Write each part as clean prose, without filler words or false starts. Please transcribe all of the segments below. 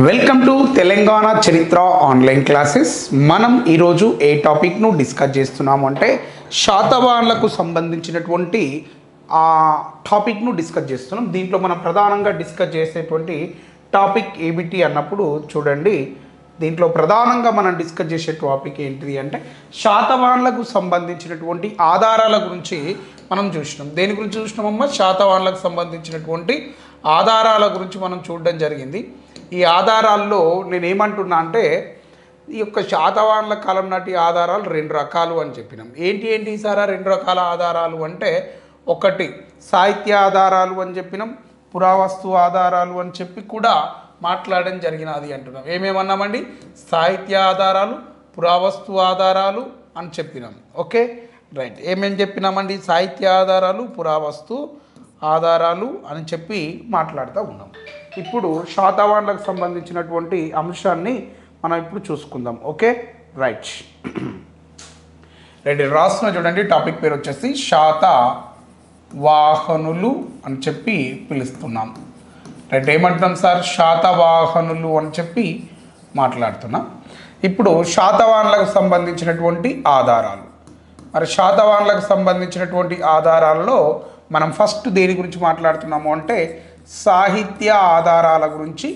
Welcome to Telangana చరిత్ర online classes. మనం ఈరోజు ఏ టాపిక్ను డిస్కస్ చేస్తున్నాము అంటే శాతవాహనులకు సంబంధించినటువంటి ఆ టాపిక్ను డిస్కస్ చేస్తున్నాం. దీంట్లో మనం ప్రధానంగా డిస్కస్ చేసేటువంటి టాపిక్ ఏమిటి అన్నప్పుడు చూడండి, దీంట్లో ప్రధానంగా మనం డిస్కస్ చేసే టాపిక్ ఏంటిది అంటే శాతవాహనులకు సంబంధించినటువంటి ఆధారాల గురించి మనం చూసినాం. దేని గురించి చూసినామమ్మా? శాతవాహనులకు సంబంధించినటువంటి ఆధారాల గురించి మనం చూడడం జరిగింది. ఈ ఆధారాల్లో నేనేమంటున్నా అంటే ఈ యొక్క శాతవాహనుల కాలం నాటి ఆధారాలు రెండు రకాలు అని చెప్పినాం. ఏంటి సారా రెండు రకాల ఆధారాలు అంటే, ఒకటి సాహిత్య ఆధారాలు అని చెప్పినాం, పురావస్తు ఆధారాలు అని చెప్పి కూడా మాట్లాడడం జరిగినది అంటున్నాం. ఏమేమన్నామండి? సాహిత్య ఆధారాలు, పురావస్తు ఆధారాలు అని చెప్పినాం. Okay right. ఏమేం చెప్పినామండి? సాహిత్య ఆధారాలు, పురావస్తు ఆధారాలు అని చెప్పి మాట్లాడుతూ ఉన్నాం. ఇప్పుడు శాతవాహనులకు సంబంధించినటువంటి అంశాన్ని మనం ఇప్పుడు చూసుకుందాం. Okay right. రెడీ రాస్తున్నా చూడండి. టాపిక్ పేరు వచ్చేసి శాతవాహనులు అని చెప్పి పిలుస్తున్నాం. రైట్. ఏమంటున్నాం సార్? శాతవాహనులు అని చెప్పి మాట్లాడుతున్నాం. ఇప్పుడు శాతవాహనులకు సంబంధించినటువంటి ఆధారాలు. మరి శాతవాహనులకు సంబంధించినటువంటి ఆధారాల్లో మనం ఫస్ట్ దేని గురించి మాట్లాడుతున్నాము అంటే సాహిత్య ఆధారాల గురించి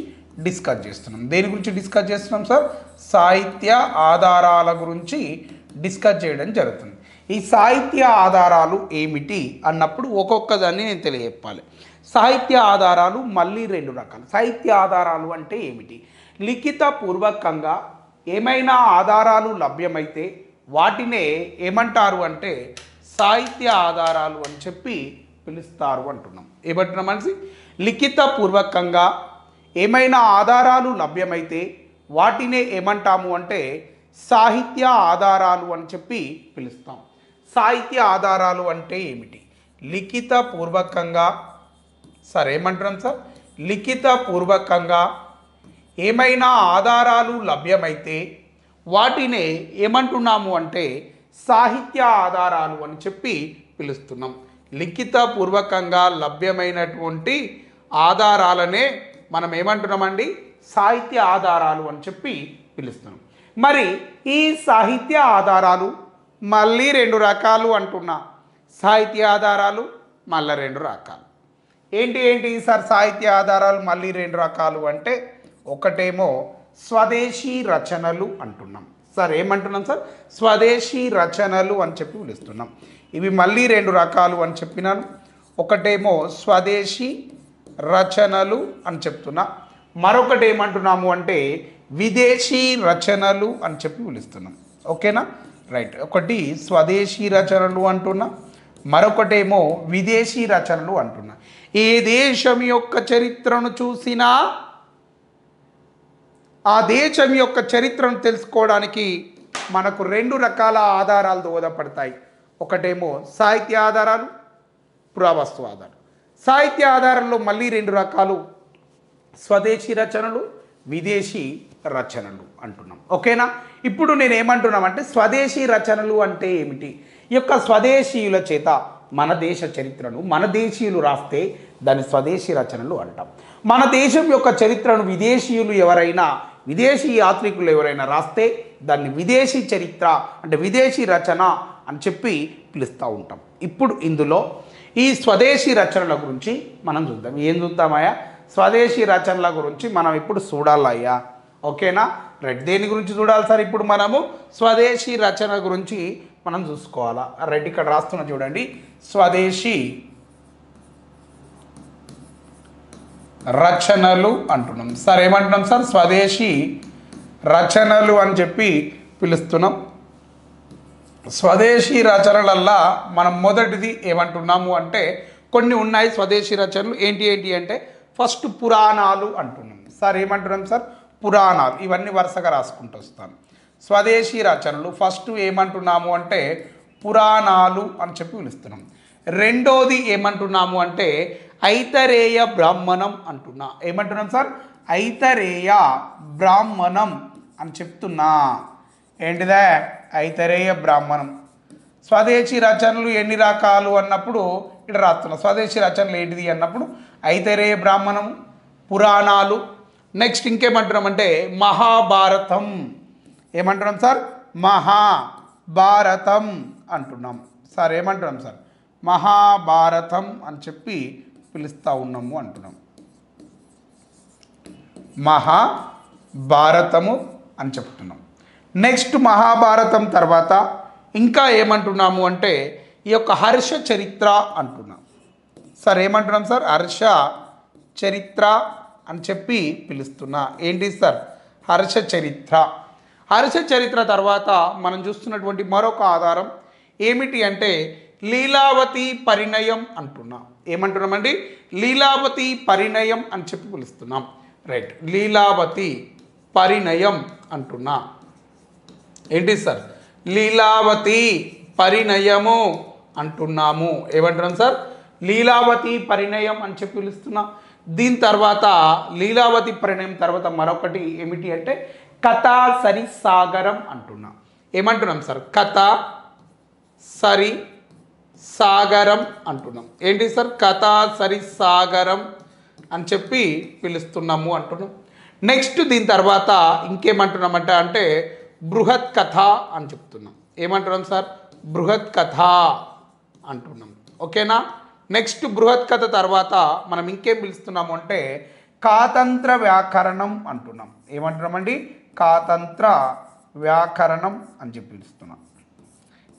డిస్కస్ చేస్తున్నాం. దేని గురించి డిస్కస్ చేస్తున్నాం సార్? సాహిత్య ఆధారాల గురించి డిస్కస్ చేయడం జరుగుతుంది. ఈ సాహిత్య ఆధారాలు ఏమిటి అన్నప్పుడు ఒక్కొక్క దాన్ని నేను తెలియజెప్పాలి. సాహిత్య ఆధారాలు మళ్ళీ రెండు రకాలు. సాహిత్య ఆధారాలు అంటే ఏమిటి? లిఖిత పూర్వకంగా ఏమైనా ఆధారాలు లభ్యమైతే వాటినే ఏమంటారు అంటే సాహిత్య ఆధారాలు అని చెప్పి పిలుస్తారు అంటున్నాం. ఏమంటున్నాం మనిషి? లిఖిత పూర్వకంగా ఏమైనా ఆధారాలు లభ్యమైతే వాటినే ఏమంటాము అంటే సాహిత్య ఆధారాలు అని చెప్పి పిలుస్తాం. సాహిత్య ఆధారాలు అంటే ఏమిటి? లిఖిత పూర్వకంగా సార్ ఏమంటున్నాం సార్? లిఖిత పూర్వకంగా ఏమైనా ఆధారాలు లభ్యమైతే వాటినే ఏమంటున్నాము అంటే సాహిత్య ఆధారాలు అని చెప్పి పిలుస్తున్నాం. లిఖిత పూర్వకంగా లభ్యమైనటువంటి ఆధారాలనే మనం ఏమంటున్నామండి? సాహిత్య ఆధారాలు అని చెప్పి పిలుస్తున్నాం. మరి ఈ సాహిత్య ఆధారాలు మళ్ళీ రెండు రకాలు అంటున్నా. సాహిత్య ఆధారాలు మళ్ళీ రెండు రకాలు. ఏంటి సార్ సాహిత్య ఆధారాలు మళ్ళీ రెండు రకాలు అంటే, ఒకటేమో స్వదేశీ రచనలు అంటున్నాం. సార్ ఏమంటున్నాం సార్? స్వదేశీ రచనలు అని చెప్పి పిలుస్తున్నాం. ఇవి మళ్ళీ రెండు రకాలు అని చెప్పినాను. ఒకటేమో స్వదేశీ రచనలు అని చెప్తున్నా, మరొకటి ఏమంటున్నాము అంటే విదేశీ రచనలు అని చెప్పి పిలుస్తున్నాం. ఓకేనా రైట్. ఒకటి స్వదేశీ రచనలు అంటున్నా, మరొకటేమో విదేశీ రచనలు అంటున్నా. ఏ దేశం యొక్క చరిత్రను చూసినా ఆ దేశం యొక్క చరిత్రను తెలుసుకోవడానికి మనకు రెండు రకాల ఆధారాలు దోహదపడతాయి. ఒకటేమో సాహిత్య ఆధారాలు, పురావస్తు ఆధారాలు. సాహిత్య ఆధారాల్లో మళ్ళీ రెండు రకాలు, స్వదేశీ రచనలు, విదేశీ రచనలు అంటున్నాం. ఓకేనా? ఇప్పుడు నేను ఏమంటున్నామంటే స్వదేశీ రచనలు అంటే ఏమిటి? ఈ యొక్క స్వదేశీయుల చేత మన దేశ చరిత్రను మన దేశీయులు రాస్తే దాన్ని స్వదేశీ రచనలు అంటాం. మన దేశం యొక్క చరిత్రను విదేశీయులు ఎవరైనా, విదేశీ యాత్రికులు ఎవరైనా రాస్తే దాన్ని విదేశీ చరిత్ర అంటే విదేశీ రచన అని చెప్పి పిలుస్తూ ఉంటాం. ఇప్పుడు ఇందులో ఈ స్వదేశీ రచనల గురించి మనం చూద్దాం. ఏం చూద్దామయ్యా? స్వదేశీ రచనల గురించి మనం ఇప్పుడు చూడాలయ్యా. ఓకేనా రైట్. దేని గురించి చూడాలి సార్? ఇప్పుడు మనము స్వదేశీ రచన గురించి మనం చూసుకోవాలా. రైట్. ఇక్కడ రాస్తున్నా చూడండి. స్వదేశీ రచనలు అంటున్నాం. సార్ ఏమంటున్నాం సార్? స్వదేశీ రచనలు అని చెప్పి పిలుస్తున్నాం. స్వదేశీ రచనలల్లా మనం మొదటిది ఏమంటున్నాము అంటే కొన్ని ఉన్నాయి స్వదేశీ రచనలు. ఏంటి అంటే ఫస్ట్ పురాణాలు అంటున్నాం. సార్ ఏమంటున్నాం సార్? పురాణాలు. ఇవన్నీ వరుసగా రాసుకుంటూ వస్తాను. స్వదేశీ రచనలు ఫస్ట్ ఏమంటున్నాము అంటే పురాణాలు అని చెప్పి పిలుస్తున్నాం. రెండోది ఏమంటున్నాము అంటే ఐతరేయ బ్రాహ్మణం అంటున్నా. ఏమంటున్నాం సార్? ఐతరేయ బ్రాహ్మణం అని చెప్తున్నా. ఏంటిదే? ఐతరేయ బ్రాహ్మణం. స్వదేశీ రచనలు ఎన్ని రకాలు అన్నప్పుడు ఇక్కడ రాస్తున్నా. స్వదేశీ రచనలు ఏంటిది అన్నప్పుడు ఐతరేయ బ్రాహ్మణము, పురాణాలు, నెక్స్ట్ ఇంకేమంటున్నామంటే మహాభారతం. ఏమంటున్నాం సార్? మహాభారతం అంటున్నాం సార్. ఏమంటున్నాం సార్? మహాభారతం అని చెప్పి పిలుస్తూ ఉన్నాము అంటున్నాం. మహాభారతము అని చెప్తున్నాం. నెక్స్ట్ మహాభారతం తర్వాత ఇంకా ఏమంటున్నాము అంటే ఈ యొక్క హర్ష చరిత్ర అంటున్నాం సార్. ఏమంటున్నాం సార్? హర్ష చరిత్ర అని చెప్పి పిలుస్తున్నా. ఏంటి సార్? హర్ష చరిత్ర. హర్ష చరిత్ర తర్వాత మనం చూస్తున్నటువంటి మరొక ఆధారం ఏమిటి అంటే లీలావతి పరిణయం అంటున్నాం. ఏమంటున్నామండి? లీలావతి పరిణయం అని చెప్పి పిలుస్తున్నాం. రైట్, లీలావతి పరిణయం అంటున్నా. ఏంటి సార్? లీలావతి పరిణయము అంటున్నాము. ఏమంటున్నాం సార్? లీలావతి పరిణయం అని చెప్పి పిలుస్తున్నాం. దీని తర్వాత లీలావతి పరిణయం తర్వాత మరొకటి ఏమిటి అంటే కథా సరి సాగరం అంటున్నాం. ఏమంటున్నాం సార్? కథా సరి సాగరం అంటున్నాం. ఏంటి సార్? కథా సరి సాగరం అని చెప్పి పిలుస్తున్నాము అంటున్నాం. నెక్స్ట్ దీని తర్వాత ఇంకేమంటున్నామంట అంటే బృహత్ కథ అని చెప్తున్నాం. ఏమంటున్నాం సార్? బృహత్ కథ అంటున్నాం. ఓకేనా? నెక్స్ట్ బృహత్ కథ తర్వాత మనం ఇంకేం పిలుస్తున్నాము అంటే కాతంత్ర వ్యాకరణం అంటున్నాం. ఏమంటున్నామండి? కాతంత్ర వ్యాకరణం అని చెప్పి పిలుస్తున్నాం.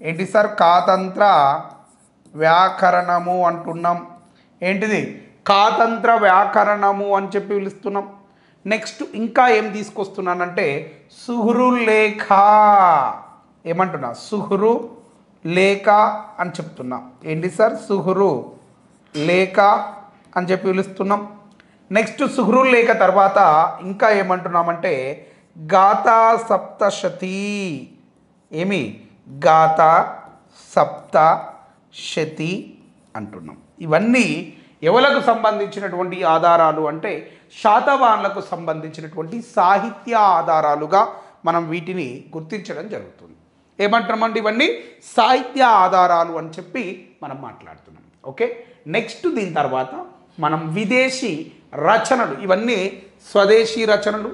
ఏంటి సార్? కాతంత్ర వ్యాకరణము అంటున్నాం. ఏంటిది? కాతంత్ర వ్యాకరణము అని చెప్పి పిలుస్తున్నాం. నెక్స్ట్ ఇంకా ఏం తీసుకొస్తున్నానంటే సుహృ లేఖ. ఏమంటున్నా? సుహృ లేఖ అని చెప్తున్నా. ఏంటి సార్? సుహృ లేఖ అని చెప్పి పిలుస్తున్నాం. నెక్స్ట్ సుహృ లేఖ తర్వాత ఇంకా ఏమంటున్నామంటే గాథా సప్తశతి. ఏమి? గాథా సప్తశతి అంటున్నాం. ఇవన్నీ ఎవలకు సంబంధించినటువంటి ఆధారాలు అంటే శాతవాహనులకు సంబంధించినటువంటి సాహిత్య ఆధారాలుగా మనం వీటిని గుర్తించడం జరుగుతుంది. ఏమంటున్నామండి? ఇవన్నీ సాహిత్య ఆధారాలు అని చెప్పి మనం మాట్లాడుతున్నాం. ఓకే, నెక్స్ట్ దీని తర్వాత మనం విదేశీ రచనలు, ఇవన్నీ స్వదేశీ రచనలు.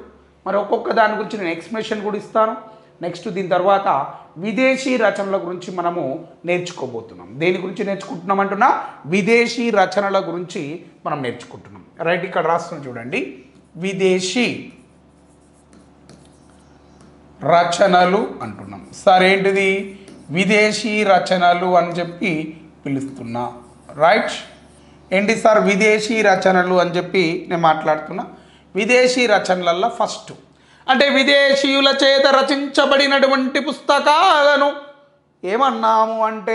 మరి ఒక్కొక్క దాని గురించి నేను ఎక్స్ప్లెనేషన్ కూడా ఇస్తాను. నెక్స్ట్ దీని తర్వాత విదేశీ రచనల గురించి మనము నేర్చుకోబోతున్నాం. దేని గురించి నేర్చుకుంటున్నాం అంటున్నా? విదేశీ రచనల గురించి మనం నేర్చుకుంటున్నాం. రైట్, ఇక్కడ రాస్తున్నాం చూడండి. విదేశీ రచనలు అంటున్నాం సార్. ఏంటిది? విదేశీ రచనలు అని చెప్పి పిలుస్తున్నా. రైట్, ఏంటి సార్? విదేశీ రచనలు అని చెప్పి నేను మాట్లాడుతున్నా. విదేశీ రచనలల్లో ఫస్ట్ అంటే విదేశీయుల చేత రచించబడినటువంటి పుస్తకాలను ఏమన్నాము అంటే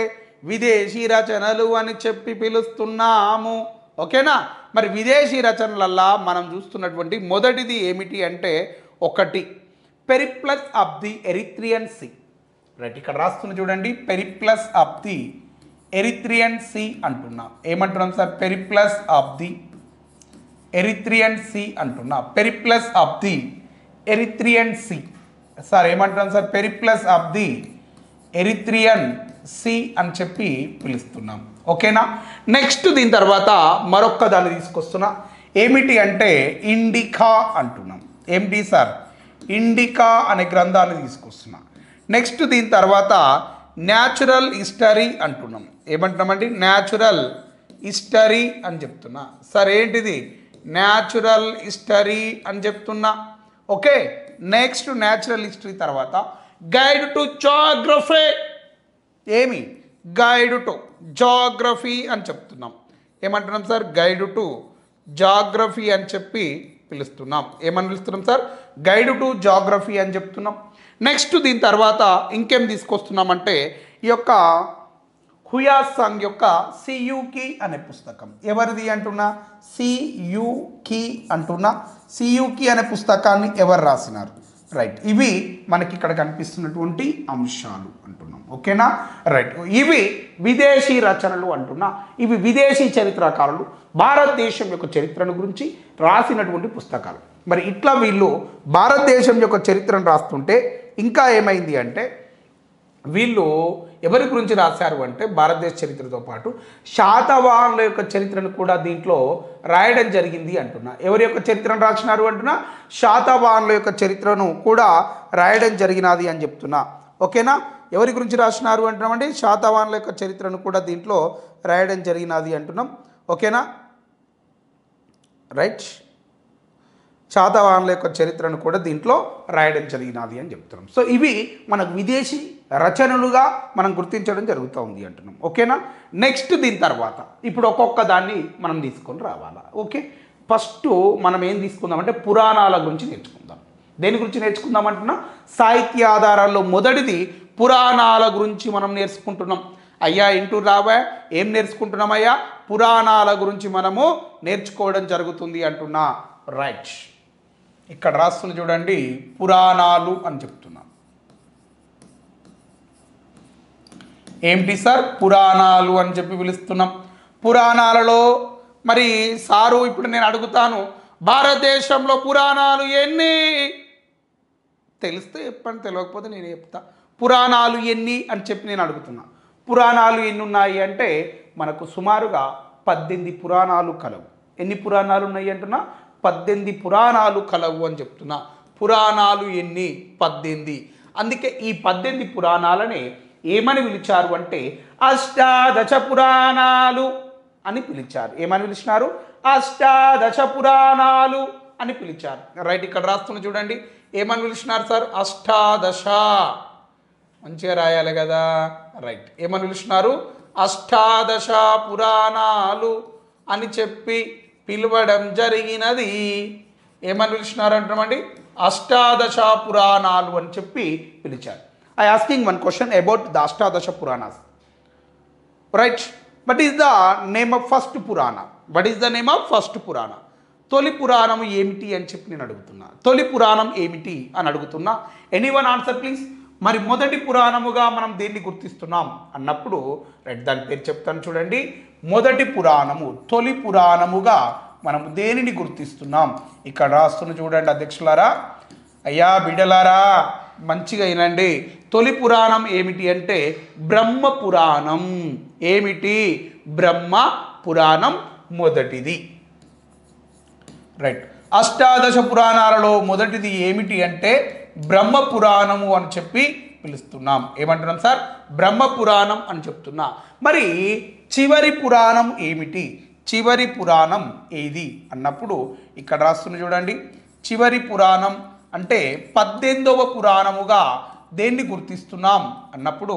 విదేశీ రచనలు అని చెప్పి పిలుస్తున్నాము. ఓకేనా? మరి విదేశీ రచనలల్లా మనం చూస్తున్నటువంటి మొదటిది ఏమిటి అంటే ఒకటి Periplus of the Erythraean Sea. Right, ఇక్కడ రాస్తున్నా చూడండి. Periplus of the Erythraean Sea అంటున్నా. ఏమంటున్నాం sir? Periplus of the Erythraean Sea అంటున్నా. Periplus of the Erythraean Sea sir. ఏమంటున్నాం sir? Periplus of the Erythraean Sea అని చెప్పి పిలుస్తున్నాం. ఓకేనా? నెక్స్ట్ దీని తర్వాత మరొక్క దాన్ని తీసుకొస్తున్నా. ఏమిటి అంటే ఇండికా అంటున్నాం. ఏమిటి సార్? ఇండికా అనే గ్రంథాన్ని తీసుకొస్తున్నా. నెక్స్ట్ దీని తర్వాత న్యాచురల్ హిస్టరీ అంటున్నాం. ఏమంటున్నామండి? న్యాచురల్ హిస్టరీ అని చెప్తున్నా సార్. ఏంటిది? న్యాచురల్ హిస్టరీ అని చెప్తున్నా. ఓకే, నెక్స్ట్ న్యాచురల్ హిస్టరీ తర్వాత గైడ్ టు జాగ్రఫీ. ఏమి? గైడ్ టు జాగ్రఫీ అని చెప్తున్నాం. ఏమంటున్నాం సార్? గైడ్ టు జాగ్రఫీ అని చెప్పి పిలుస్తున్నాం. ఏమని పిలుస్తున్నాం సార్? గైడ్ టు జాగ్రఫీ అని చెప్తున్నాం. నెక్స్ట్ దీని తర్వాత ఇంకేం తీసుకొస్తున్నామంటే ఈ యొక్క హుయాసాంగ్ యొక్క సియుకి అనే పుస్తకం. ఎవరిది అంటున్నా? సియుకి అంటున్నా. సియుకి అనే పుస్తకాన్ని ఎవరు రాసినారు? రైట్, ఇవి మనకి ఇక్కడ కనిపిస్తున్నటువంటి అంశాలు అంటున్నాం. ఓకేనా? రైట్, ఇవి విదేశీ రచనలు అంటున్నా. ఇవి విదేశీ చరిత్రకారులు భారతదేశం యొక్క చరిత్రను గురించి రాసినటువంటి పుస్తకాలు. మరి ఇట్లా వీళ్ళు భారతదేశం యొక్క చరిత్రను రాస్తుంటే ఇంకా ఏమైంది అంటే వీళ్ళు ఎవరి గురించి రాశారు అంటే భారతదేశ చరిత్రతో పాటు శాతవాహనుల యొక్క చరిత్రను కూడా దీంట్లో రాయడం జరిగింది అంటున్నా. ఎవరి యొక్క చరిత్రను రాసినారు అంటున్నా? శాతవాహనుల యొక్క చరిత్రను కూడా రాయడం జరిగినది అని చెప్తున్నా. ఓకేనా? ఎవరి గురించి రాసినారు అంటున్నామండి? శాతవాహనుల యొక్క చరిత్రను కూడా దీంట్లో రాయడం జరిగినది అంటున్నాం. ఓకేనా? రైట్. శాతవాహనుల యొక్క చరిత్రను కూడా దీంట్లో రాయడం జరిగినది అని చెప్తున్నాం. సో ఇవి మనకు విదేశీ రచనలుగా మనం గుర్తించడం జరుగుతూ ఉంది అంటున్నాం. ఓకేనా? నెక్స్ట్ దీని తర్వాత ఇప్పుడు ఒక్కొక్క దాన్ని మనం తీసుకొని రావాలా. ఓకే, ఫస్ట్ మనం ఏం తీసుకుందామంటే పురాణాల గురించి నేర్చుకుందాం. దేని గురించి నేర్చుకుందాం అంటున్నా? సాహిత్య ఆధారాల్లో మొదటిది పురాణాల గురించి మనం నేర్చుకుంటున్నాం. అయ్యా ఇంటూ రావా, ఏం నేర్చుకుంటున్నామయ్యా? పురాణాల గురించి మనము నేర్చుకోవడం జరుగుతుంది అంటున్నా. రైట్, ఇక్కడ రాస్తుంది చూడండి, పురాణాలు అని చెప్తున్నా. ఏంటి సార్? పురాణాలు అని చెప్పి పిలుస్తున్నాం. పురాణాలలో మరి సారు ఇప్పుడు నేను అడుగుతాను, భారతదేశంలో పురాణాలు ఎన్ని? తెలిస్తే చెప్పండి, తెలియకపోతే నేను చెప్తా. పురాణాలు ఎన్ని అని చెప్పి నేను అడుగుతున్నా. పురాణాలు ఎన్ని ఉన్నాయి అంటే మనకు సుమారుగా 18 పురాణాలు కలవు. ఎన్ని పురాణాలు ఉన్నాయి అంటున్నా? 18 పురాణాలు కలవు అని చెప్తున్నా. పురాణాలు ఎన్ని? 18. అందుకే ఈ 18 పురాణాలని ఏమని పిలిచారు అంటే అష్టాదశ పురాణాలు అని పిలిచారు. ఏమని పిలిచినారు? అష్టాదశ పురాణాలు అని పిలిచారు. రైట్, ఇక్కడ రాస్తున్న చూడండి, ఏమని పిలిచినారు సార్? అష్టాదశ. మంచిగా రాయాలి కదా. రైట్, ఏమని పిలిచినారు? అష్టాదశ పురాణాలు అని చెప్పి పిలవడం జరిగినది. ఏమని పిలిచినారు అంటామండి? అష్టాదశ పురాణాలు అని చెప్పి పిలిచారు. I asking one question about the Ashtadasha Puranas. Right, but is the name of first Purana? But is the name of first Purana? తొలి పురాణం ఏమిటి అని చెప్పి నేను అడుగుతున్నా. తొలి పురాణం ఏమిటి అని అడుగుతున్నా. Anyone answer please. మరి మొదటి పురాణముగా మనం దేన్ని గుర్తిస్తున్నాం అన్నప్పుడు రైట్, దాని పేరు చెప్తాను చూడండి. మొదటి పురాణము, తొలి పురాణముగా మనం దేనిని గుర్తిస్తున్నాం? ఇక్కడ రాస్తున్న చూడండి అధ్యక్షులారా, అయ్యా బిడ్డలారా మంచిగా వినండి. తొలి పురాణం ఏమిటి అంటే బ్రహ్మ పురాణం. ఏమిటి? బ్రహ్మ పురాణం మొదటిది. రైట్, అష్టాదశ పురాణాలలో మొదటిది ఏమిటి అంటే బ్రహ్మ పురాణము అని చెప్పి పిలుస్తున్నాం. ఏమంటున్నాం సార్? బ్రహ్మ పురాణం అని చెప్తున్నా. మరి చివరి పురాణం ఏమిటి? చివరి పురాణం ఏది అన్నప్పుడు ఇక్కడ రాస్తున్న చూడండి, చివరి పురాణం అంటే 18వ పురాణముగా దేన్ని గుర్తిస్తున్నాం అన్నప్పుడు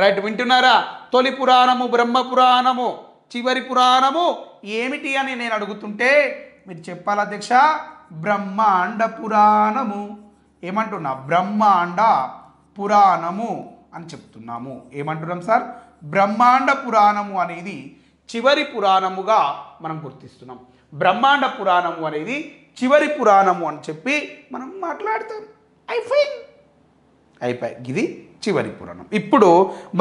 రైట్, వింటున్నారా? తొలి పురాణము బ్రహ్మ పురాణము, చివరి పురాణము ఏమిటి అని నేను అడుగుతుంటే మీరు చెప్పాలి అధ్యక్ష, బ్రహ్మాండ పురాణము. ఏమంటున్నా? బ్రహ్మాండ పురాణము అని చెప్తున్నాము. ఏమంటున్నాం సార్? బ్రహ్మాండ పురాణము అనేది చివరి పురాణముగా మనం గుర్తిస్తున్నాం. బ్రహ్మాండ పురాణము అనేది చివరి పురాణము అని చెప్పి మనం మాట్లాడతాం. అయిపోయి ఇది చివరి పురాణం. ఇప్పుడు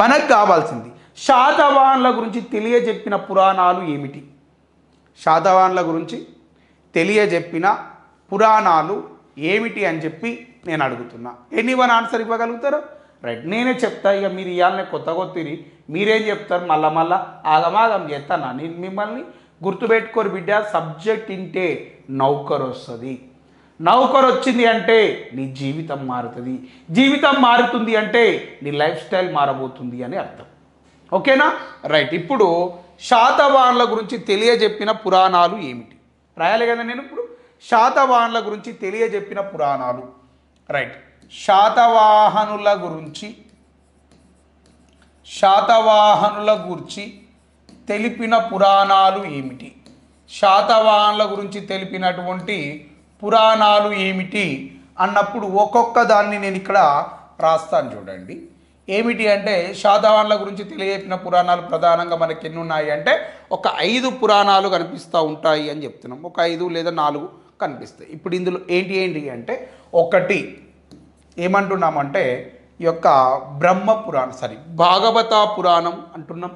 మనకు కావాల్సింది శాతవాహనుల గురించి తెలియజెప్పిన పురాణాలు ఏమిటి? శాతవాహనుల గురించి తెలియజెప్పిన పురాణాలు ఏమిటి అని చెప్పి నేను అడుగుతున్నా. Anyone answer ఇవ్వగలుగుతారు? రైట్, నేనే చెప్తా. ఇక మీరు ఇవాళనే కొత్తగా తిరిగి మీరేం చెప్తారు? మళ్ళా ఆగమాగం చేస్తానా నేను మిమ్మల్ని? గుర్తుపెట్టుకోరు బిడ్డ, సబ్జెక్ట్ ఇంటే నౌకరు వస్తుంది. నౌకరు వచ్చింది అంటే నీ జీవితం మారుతుంది. జీవితం మారుతుంది అంటే నీ లైఫ్ స్టైల్ మారబోతుంది అని అర్థం. ఓకేనా? రైట్, ఇప్పుడు శాతవాహనుల గురించి తెలియజెప్పిన పురాణాలు ఏమిటి రాయాలి కదా నేను. ఇప్పుడు శాతవాహనుల గురించి తెలియజెప్పిన పురాణాలు. రైట్, శాతవాహనుల గురించి తెలిపిన పురాణాలు ఏమిటి? శాతవాహనుల గురించి తెలిపినటువంటి పురాణాలు ఏమిటి అన్నప్పుడు ఒక్కొక్క దాన్ని నేను ఇక్కడ రాస్తాను చూడండి. ఏమిటి అంటే శాతవాహనుల గురించి తెలియజెప్పిన పురాణాలు ప్రధానంగా మనకి ఎన్ని ఉన్నాయి అంటే ఒక 5 పురాణాలు కనిపిస్తూ ఉంటాయి అని చెప్తున్నాం. ఒక 5 లేదా 4 కనిపిస్తాయి. ఇప్పుడు ఇందులో ఏంటి అంటే ఒకటి ఏమంటున్నామంటే ఈ యొక్క బ్రహ్మ పురాణం, భాగవత పురాణం అంటున్నాం.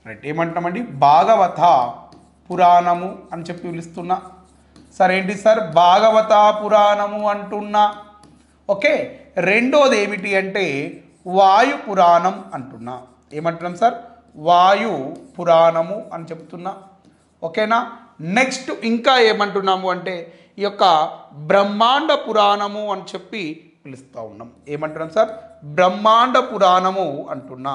రైట్, ఏమంటున్నామండి? భాగవత పురాణము అని చెప్పి పిలుస్తున్నా. సరే, ఏంటి సార్? భాగవత పురాణము అంటున్నా. ఓకే, రెండోది ఏమిటి అంటే వాయు పురాణం అంటున్నా. ఏమంటున్నాం సార్? వాయు పురాణము అని చెప్తున్నా. ఓకేనా? నెక్స్ట్ ఇంకా ఏమంటున్నాము అంటే ఈ యొక్క బ్రహ్మాండ పురాణము అని చెప్పి పిలుస్తూ ఉన్నాం. ఏమంటున్నాం సార్? బ్రహ్మాండ పురాణము అంటున్నా.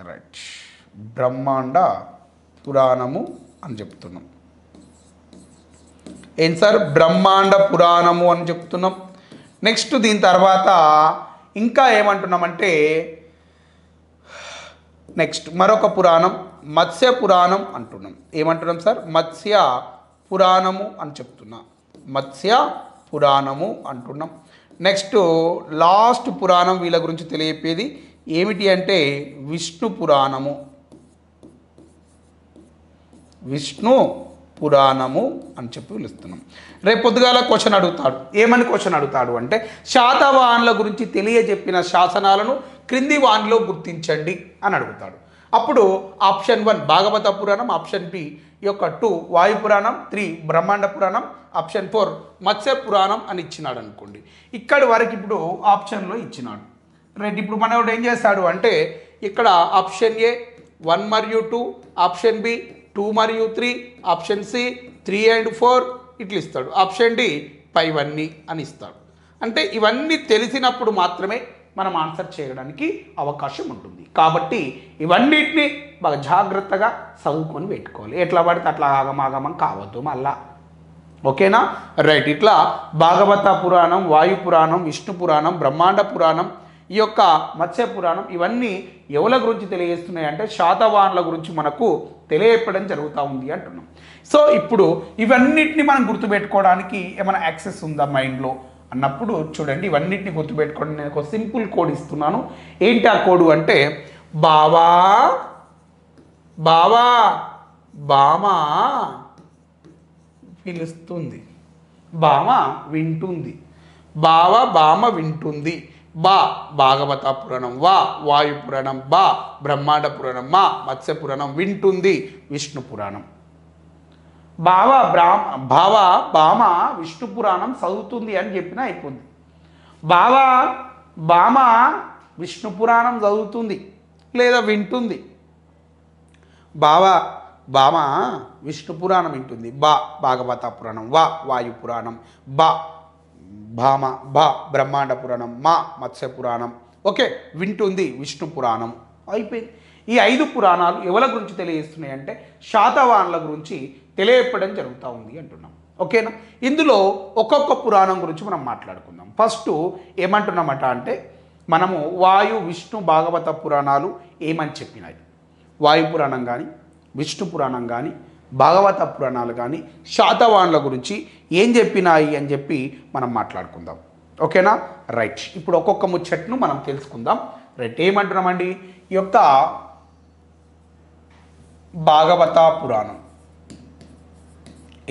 రైట్, బ్రహ్మాండ పురాణము అని చెప్తున్నాం. ఏం సార్? బ్రహ్మాండ పురాణము అని చెప్తున్నాం. నెక్స్ట్ దీని తర్వాత ఇంకా ఏమంటున్నామంటే నెక్స్ట్ మరొక పురాణం మత్స్య పురాణం అంటున్నాం. ఏమంటున్నాం సార్? మత్స్య పురాణము అని చెప్తున్నా. మత్స్య పురాణము అంటున్నాం. నెక్స్ట్ లాస్ట్ పురాణం వీళ్ళ గురించి తెలియపేది ఏమిటి అంటే విష్ణు పురాణము. విష్ణు పురాణము అని చెప్పి పిలుస్తున్నాం. రేపు పొద్దుగాల క్వశ్చన్ అడుగుతాడు. ఏమని క్వశ్చన్ అడుగుతాడు అంటే శాతవాహనుల గురించి తెలియజెప్పిన శాసనాలను క్రింది వానిలో గుర్తించండి అని అడుగుతాడు. అప్పుడు ఆప్షన్ 1 భాగవత పురాణం, ఆప్షన్ బి ఈ యొక్క 2 వాయు పురాణం, 3 బ్రహ్మాండ పురాణం, ఆప్షన్ 4 మత్స్య పురాణం అని ఇచ్చినాడు అనుకోండి. ఇక్కడి వరకు ఇప్పుడు ఆప్షన్లో ఇచ్చినాడు. రైట్, ఇప్పుడు మనోడు ఏం చేస్తాడు అంటే ఇక్కడ ఆప్షన్ ఏ 1 మరియు 2, ఆప్షన్ బి 2 మరియు 3, ఆప్షన్ సి 3 and 4 ఇట్లా ఇస్తాడు. ఆప్షన్ డి 5 అన్నీ అని ఇస్తాడు. అంటే ఇవన్నీ తెలిసినప్పుడు మాత్రమే మనం ఆన్సర్ చేయడానికి అవకాశం ఉంటుంది. కాబట్టి ఇవన్నిటిని బాగా జాగ్రత్తగా చదువుకొని పెట్టుకోవాలి. ఎట్లా పడితే అట్లా ఆగమాగమం కావద్దు మళ్ళా. ఓకేనా? రైట్, ఇట్లా భాగవత పురాణం, వాయు పురాణం, విష్ణు పురాణం, బ్రహ్మాండ పురాణం, ఈ యొక్క మత్స్య పురాణం ఇవన్నీ ఎవరి గురించి తెలియజేస్తున్నాయి అంటే శాతవాహనుల గురించి మనకు తెలియపడం జరుగుతూ ఉంది అంటున్నాం. సో ఇప్పుడు ఇవన్నిటిని మనం గుర్తుపెట్టుకోవడానికి ఏమైనా యాక్సెస్ ఉందా మైండ్లో అన్నప్పుడు చూడండి, ఇవన్నిటిని గుర్తుపెట్టుకోండి. నేను ఒక సింపుల్ కోడ్ ఇస్తున్నాను. ఏంటి ఆ కోడు అంటే బావా బావా బామా పిలుస్తుంది, బామ వింటుంది, బావ బామ వింటుంది, బా భాగవత పురాణం, వా వాయు పురాణం, బా బ్రహ్మాండ పురాణం, మా మత్స్య పురాణం, వింటుంది విష్ణు పురాణం. బావ బామ విష్ణు పురాణం చదువుతుంది అని చెప్పినా అయిపోద్ది. బావ బామ విష్ణు పురాణం చదువుతుంది లేదా వింటుంది. బావ బామ విష్ణు పురాణం వింటుంది, బా భాగవత పురాణం, వా వాయు పురాణం, బా భామ బా బ్రహ్మాండ పురాణం, మా మత్స్య పురాణం. ఓకే, వింటుంది విష్ణు పురాణం. అయిపోయింది. ఈ 5 పురాణాలు ఎవరి గురించి తెలియజేస్తున్నాయి అంటే శాతవాహనుల గురించి తెలియపడం జరుగుతూ ఉంది అంటున్నాం. ఓకేనా? ఇందులో ఒక్కొక్క పురాణం గురించి మనం మాట్లాడుకుందాం. ఫస్ట్ ఏమంటున్నామట అంటే మనము వాయు విష్ణు భాగవత పురాణాలు ఏమని చెప్పినాయి, వాయు పురాణం కానీ విష్ణు పురాణం కానీ భాగవత పురాణాలు కానీ శాతవాహనుల గురించి ఏం చెప్పినాయి అని చెప్పి మనం మాట్లాడుకుందాం. ఓకేనా? రైట్, ఇప్పుడు ఒక్కొక్క ముచ్చట్ను మనం తెలుసుకుందాం. రైట్, ఏమంటున్నామండి ఈ యొక్క భాగవత పురాణం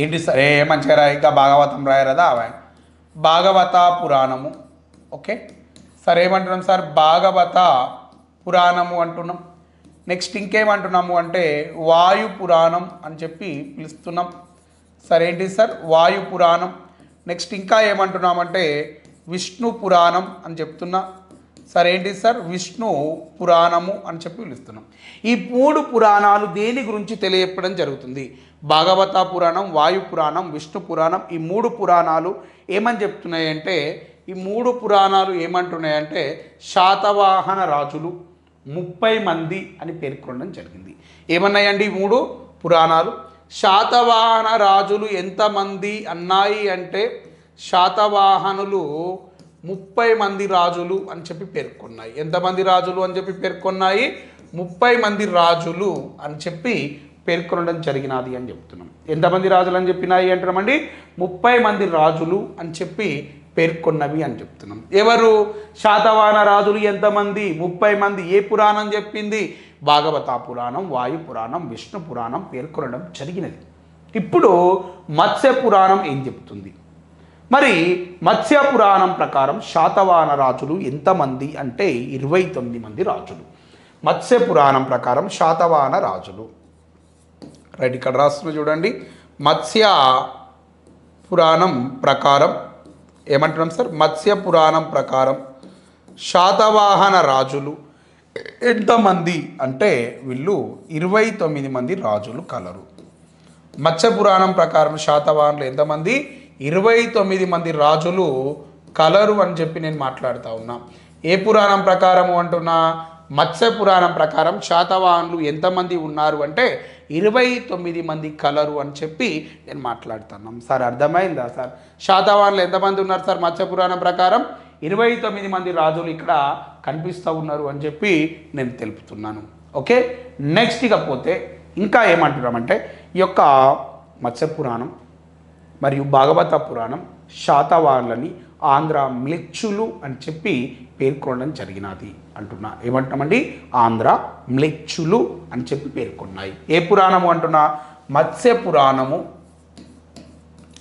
ఏంటి సరే మంచిగా రా, ఇంకా భాగవతం రాయరదా అవే భాగవత పురాణము. ఓకే, సరే ఏమంటున్నాం సార్? భాగవత పురాణము అంటున్నాం. నెక్స్ట్ ఇంకేమంటున్నాము అంటే వాయు పురాణం అని చెప్పి పిలుస్తున్నాం. సరే ఏంటి సార్? వాయు పురాణం. నెక్స్ట్ ఇంకా ఏమంటున్నామంటే విష్ణు పురాణం అని చెప్తున్నా. సరే ఏంటి సార్? విష్ణు పురాణము అని చెప్పి పిలుస్తున్నాం. ఈ 3 పురాణాలు దేని గురించి తెలియపడం జరుగుతుంది? భాగవత పురాణం, వాయు పురాణం, విష్ణు పురాణం. ఈ 3 పురాణాలు ఏమని చెప్తున్నాయంటే ఈ 3 పురాణాలు ఏమంటున్నాయంటే శాతవాహన రాజులు 30 మంది అని పేర్కొనడం జరిగింది. ఏమన్నాయండి ఈ 3 పురాణాలు? శాతవాహన రాజులు ఎంతమంది అన్నాయి అంటే శాతవాహనులు 30 మంది రాజులు అని చెప్పి పేర్కొన్నాయి. ఎంతమంది రాజులు అని చెప్పి పేర్కొన్నాయి? 30 మంది రాజులు అని చెప్పి పేర్కొనడం జరిగినది అని చెప్తున్నాం. ఎంతమంది రాజులు అని చెప్పినాయి అంటున్నామండి? 30 మంది రాజులు అని చెప్పి పేర్కొన్నవి అని చెప్తున్నాం. ఎవరు? శాతవాహన రాజులు ఎంతమంది? 30 మంది. ఏ పురాణం చెప్పింది? భాగవత పురాణం, వాయు పురాణం, విష్ణు పురాణం పేర్కొనడం జరిగినది. ఇప్పుడు మత్స్య పురాణం ఏం చెప్తుంది? మరి మత్స్య పురాణం ప్రకారం శాతవాహన రాజులు ఎంతమంది అంటే 29 మంది రాజులు. మత్స్య పురాణం ప్రకారం శాతవాహన రాజులు. రైట్, ఇక్కడ రాస్తున్నా చూడండి. మత్స్య పురాణం ప్రకారం ఏమంటున్నాం సార్? మత్స్య పురాణం ప్రకారం శాతవాహన రాజులు ఎంతమంది అంటే వీళ్ళు 29 మంది రాజులు కలరు. మత్స్య పురాణం ప్రకారం శాతవాహనులు ఎంతమంది? 29 మంది రాజులు కలరు అని చెప్పి నేను మాట్లాడుతూ ఉన్నా. ఏ పురాణం ప్రకారము అంటున్నా? మత్స్య పురాణం ప్రకారం శాతవాహనులు ఎంతమంది ఉన్నారు అంటే 29 మంది కలరు అని చెప్పి నేను మాట్లాడుతున్నాం. సార్ అర్థమైందా సార్? శాతవాహనులు ఎంతమంది ఉన్నారు సార్? మత్స్య పురాణం ప్రకారం 29 మంది రాజులు ఇక్కడ కనిపిస్తూ ఉన్నారు అని చెప్పి నేను తెలుపుతున్నాను. ఓకే, నెక్స్ట్ ఇకపోతే ఇంకా ఏమంటున్నామంటే ఈ యొక్క మత్స్య పురాణం మరియు భాగవత పురాణం శాతవాహనులని ఆంధ్ర మ్లేచ్చులు అని చెప్పి పేర్కొనడం జరిగినది అంటున్నా. ఏమంటున్నామండి? ఆంధ్ర మ్లేచ్చులు అని చెప్పి పేర్కొన్నాయి. ఏ పురాణము అంటున్నా? మత్స్య పురాణము.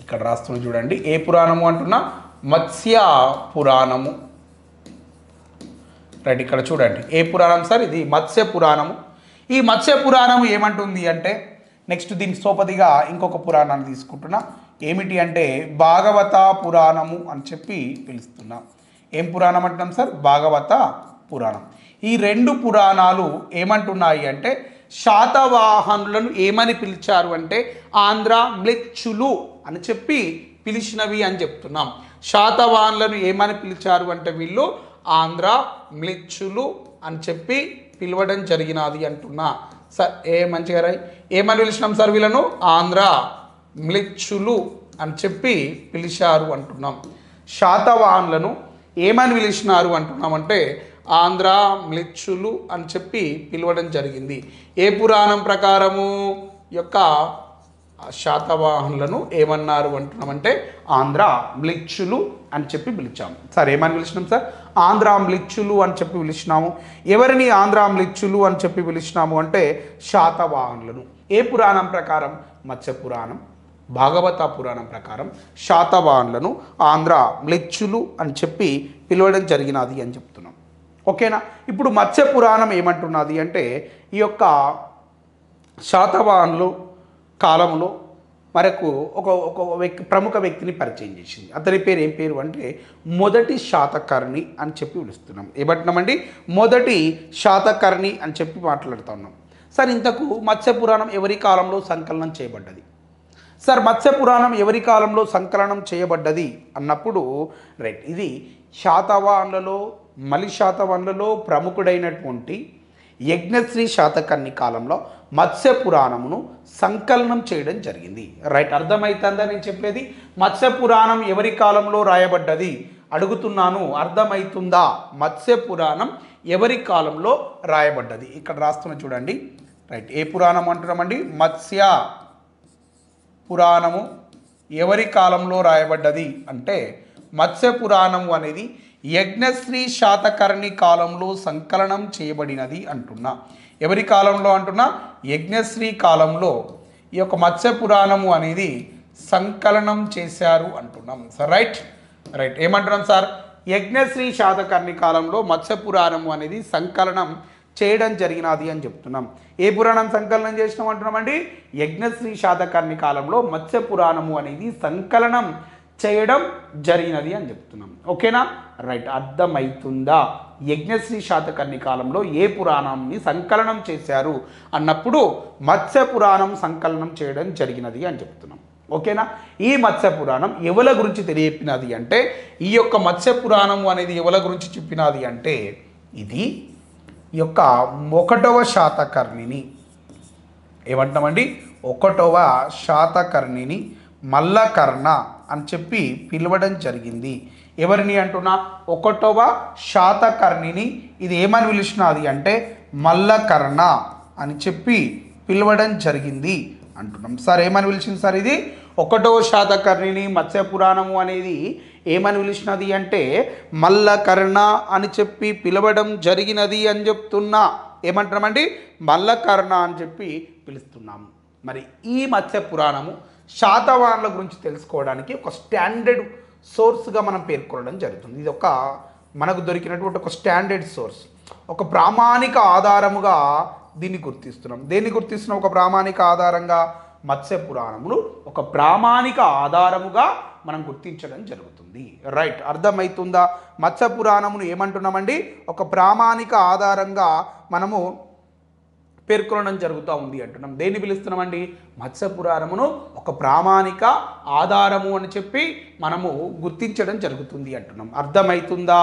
ఇక్కడ రాస్తున్నా చూడండి. ఏ పురాణము అంటున్నా? మత్స్య పురాణము. రైట్, ఇక్కడ చూడండి. ఏ పురాణం సార్? ఇది మత్స్య పురాణము. ఈ మత్స్య పురాణము ఏమంటుంది అంటే నెక్స్ట్ దీనికి సోపతిగా ఇంకొక పురాణాన్ని తీసుకుంటున్నా. ఏమిటి అంటే భాగవత పురాణము అని చెప్పి పిలుస్తున్నా. ఏం పురాణం అంటున్నాం సార్? భాగవత పురాణం. ఈ రెండు పురాణాలు ఏమంటున్నాయి అంటే శాతవాహనులను ఏమని పిలిచారు అంటే ఆంధ్ర మ్లేచ్చులు అని చెప్పి పిలిచినవి అని చెప్తున్నాం. శాతవాహనులను ఏమని పిలిచారు అంటే వీళ్ళు ఆంధ్ర మ్లేచ్చులు అని చెప్పి పిలవడం జరిగినది అంటున్నా. సార్ మంచిగా రాయి. ఏమని పిలిచినాం సార్ వీళ్ళను? ఆంధ్ర మ్లేచ్చులు అని చెప్పి పిలిచారు అంటున్నాం. శాతవాహనులను ఏమని పిలిచినారు అంటున్నామంటే ఆంధ్ర మ్లేచ్చులు అని చెప్పి పిలవడం జరిగింది. ఏ పురాణం ప్రకారము యొక్క శాతవాహనులను ఏమన్నారు అంటున్నామంటే ఆంధ్ర మ్లేచ్చులు అని చెప్పి పిలిచాము. సార్ ఏమని పిలిచినాం సార్? ఆంధ్ర మ్లేచ్చులు అని చెప్పి పిలిచినాము. ఎవరిని ఆంధ్ర మ్లేచ్చులు అని చెప్పి పిలిచినాము అంటే శాతవాహనులను. ఏ పురాణం ప్రకారం? మత్స్య పురాణం భాగవత పురాణం ప్రకారం శాతవాహనులను ఆంధ్ర మ్లేచ్చులు అని చెప్పి పిలవడం జరిగినది అని చెప్తున్నాం. ఓకేనా? ఇప్పుడు మత్స్య పురాణం ఏమంటున్నది అంటే ఈ యొక్క శాతవాహనులు కాలంలో మనకు ఒక ప్రముఖ వ్యక్తిని పరిచయం చేసింది. అతని పేరు ఏం పేరు అంటే మొదటి శాతకర్ణి అని చెప్పి పిలుస్తున్నాం. ఏమంటున్నామండి? మొదటి శాతకర్ణి అని చెప్పి మాట్లాడుతూ ఉన్నాం. సార్ ఇంతకు మత్స్య పురాణం ఎవరి కాలంలో సంకలనం చేయబడ్డది? సార్ మత్స్య పురాణం ఎవరి కాలంలో సంకలనం చేయబడ్డది అన్నప్పుడు రైట్, ఇది శాతవాహనులలో మలి శాతవాహనులలో ప్రముఖుడైనటువంటి యజ్ఞశ్రీ శాతకర్ణి కాలంలో మత్స్య పురాణమును సంకలనం చేయడం జరిగింది. రైట్, అర్థమవుతుందా నేను చెప్పేది? మత్స్య పురాణం ఎవరి కాలంలో రాయబడ్డది అడుగుతున్నాను. అర్థమవుతుందా? మత్స్య పురాణం ఎవరి కాలంలో రాయబడ్డది? ఇక్కడ రాస్తున్నా చూడండి. రైట్, ఏ పురాణం అంటున్నామండి? మత్స్య పురాణము ఎవరి కాలంలో రాయబడ్డది అంటే మత్స్య పురాణము అనేది యజ్ఞశ్రీ శాతకర్ణి కాలంలో సంకలనం చేయబడినది అంటున్నా. ఎవరి కాలంలో అంటున్నా? యజ్ఞశ్రీ కాలంలో ఈ యొక్క మత్స్య పురాణము అనేది సంకలనం చేశారు అంటున్నాం. సార్ రైట్ రైట్, ఏమంటున్నాం సార్? యజ్ఞశ్రీ శాతకర్ణి కాలంలో మత్స్య పురాణము అనేది సంకలనం చేయడం జరిగినది అని చెప్తున్నాం. ఏ పురాణం సంకలనం చేసినాం అంటున్నామండి? యజ్ఞశ్రీ శాతకర్ణి కాలంలో మత్స్య పురాణము అనేది సంకలనం చేయడం జరిగినది అని చెప్తున్నాం. ఓకేనా? రైట్, అర్థమవుతుందా? యజ్ఞశ్రీ శాతకర్ణి కాలంలో ఏ పురాణాన్ని సంకలనం చేశారు అన్నప్పుడు మత్స్య పురాణం సంకలనం చేయడం జరిగినది అని చెప్తున్నాం. ఓకేనా? ఈ మత్స్య పురాణం ఎవల గురించి తెలియపినది అంటే ఈ యొక్క మత్స్య పురాణం అనేది ఎవల గురించి చెప్పినది అంటే ఇది ఈ యొక్క 1వ శాతకర్ణిని ఏమంటామండి? 1వ శాతకర్ణిని మల్లకర్ణ అని చెప్పి పిలవడం జరిగింది. ఎవరిని అంటున్నా? 1వ శాతకర్ణిని ఇది ఏమని పిలిచినది అంటే మల్లకర్ణ అని చెప్పి పిలవడం జరిగింది అంటున్నాం. సార్ ఏమని పిలిచింది సార్? ఇది 1వ శాతకర్ణిని మత్స్య పురాణము అనేది ఏమని పిలిచినది అంటే మల్లకర్ణ అని చెప్పి పిలవడం జరిగినది అని చెప్తున్నా. ఏమంటున్నామండి? మల్లకర్ణ అని చెప్పి పిలుస్తున్నాము. మరి ఈ మత్స్య పురాణము శాతవాహనుల గురించి తెలుసుకోవడానికి ఒక స్టాండర్డ్ సోర్స్గా మనం పేర్కొనడం జరుగుతుంది. ఇది ఒక మనకు దొరికినటువంటి ఒక స్టాండర్డ్ సోర్స్, ఒక ప్రామాణిక ఆధారముగా దీన్ని గుర్తిస్తున్నాం. దేన్ని గుర్తిస్తున్నాం? ఒక ప్రామాణిక ఆధారంగా మత్స్య పురాణమును ఒక ప్రామాణిక ఆధారముగా మనం గుర్తించడం జరుగుతుంది. రైట్, అర్థమవుతుందా? మత్స్య పురాణమును ఏమంటున్నామండి? ఒక ప్రామాణిక ఆధారంగా మనము పేర్కొనడం జరుగుతూ ఉంది అంటున్నాం. దేన్ని పిలుస్తున్నామండి? మత్స్య పురాణమును ఒక ప్రామాణిక ఆధారము అని చెప్పి మనము గుర్తించడం జరుగుతుంది అంటున్నాం. అర్థమవుతుందా?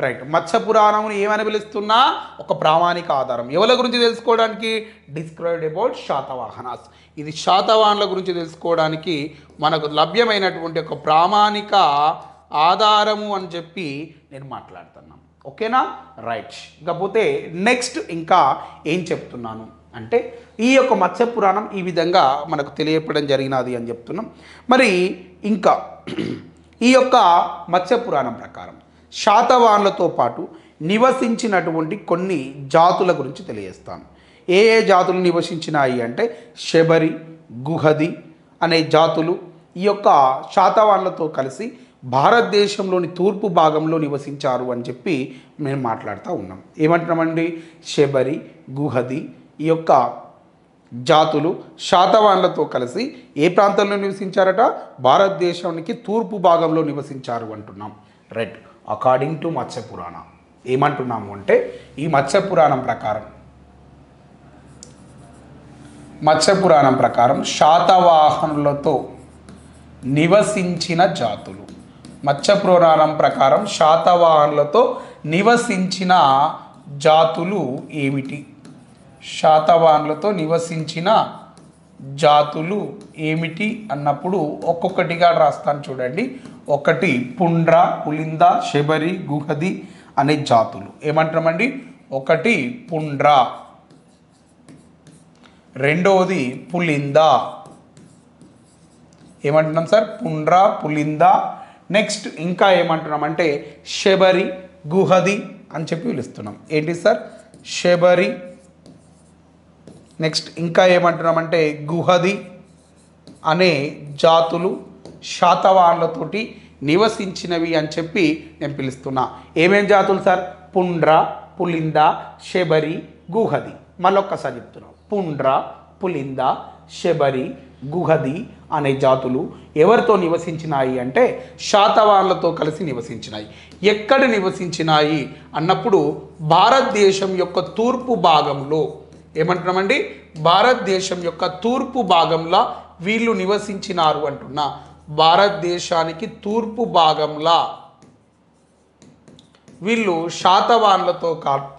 రైట్, మత్స్య పురాణమును ఏమని పిలుస్తున్నా? ఒక ప్రామాణిక ఆధారం. ఎవరి గురించి తెలుసుకోవడానికి? Described about Satavahanas. ఇది శాతవాహనుల గురించి తెలుసుకోవడానికి మనకు లభ్యమైనటువంటి ఒక ప్రామాణిక ఆధారము అని చెప్పి నేను మాట్లాడుతున్నాను. ఓకేనా? రైట్, ఇకపోతే నెక్స్ట్ ఇంకా ఏం చెప్తున్నాను అంటే ఈ యొక్క మత్స్య పురాణం ఈ విధంగా మనకు తెలియపడం జరిగినది అని చెప్తున్నాం. మరి ఇంకా ఈ యొక్క మత్స్య పురాణం ప్రకారం శాతవాహనులతో పాటు నివసించినటువంటి కొన్ని జాతుల గురించి తెలియజేస్తాను. ఏ ఏ జాతులు నివసించినాయి అంటే శబరి, గుహది అనే జాతులు ఈ యొక్క శాతవాహనులతో కలిసి భారతదేశంలోని తూర్పు భాగంలో నివసించారు అని చెప్పి మేము మాట్లాడుతూ ఉన్నాం. ఏమంటున్నామండి? శబరి, గుహది ఈ యొక్క జాతులు శాతవాహనులతో కలిసి ఏ ప్రాంతంలో నివసించారట? భారతదేశానికి తూర్పు భాగంలో నివసించారు అంటున్నాం. రైట్, అకార్డింగ్ టు మత్స్య పురాణ ఏమంటున్నాము అంటే ఈ మత్స్య పురాణం ప్రకారం శాతవాహనులతో నివసించిన జాతులు. మత్స్య పురాణం ప్రకారం శాతవాహనులతో నివసించిన జాతులు ఏమిటి? శాతవాహనులతో నివసించిన జాతులు ఏమిటి అన్నప్పుడు ఒక్కొక్కటిగా రాస్తాను చూడండి. ఒకటి పుండ్ర, పులింద, శబరి, గుహది అనే జాతులు. ఏమంటామండి? ఒకటి పుండ్ర, రెండవది పులింద. ఏమంటున్నాం సార్? పుండ్ర, పులింద. నెక్స్ట్ ఇంకా ఏమంటున్నామంటే శబరి, గుహది అని చెప్పి పిలుస్తున్నాం. ఏంటి సార్? శబరి. నెక్స్ట్ ఇంకా ఏమంటున్నామంటే గుహది అనే జాతులు శాతవాహనులతోటి నివసించినవి అని చెప్పి నేను పిలుస్తున్నా. ఏమేం జాతులు సార్? పుండ్ర, పులింద, శబరి, గుహది. మళ్ళొక్కసారి చెప్తున్నాం. పుండ్ర, పులింద, శబరి, గుహది అనే జాతులు ఎవరితో నివసించినాయి అంటే శాతవాహనులతో కలిసి నివసించినాయి. ఎక్కడ నివసించినాయి అన్నప్పుడు భారతదేశం యొక్క తూర్పు భాగంలో. ఏమంటున్నామండి? భారతదేశం యొక్క తూర్పు భాగంలో వీళ్ళు నివసించినారు అంటున్నా. భారతదేశానికి తూర్పు భాగంలో వీళ్ళు శాతవాహనులతో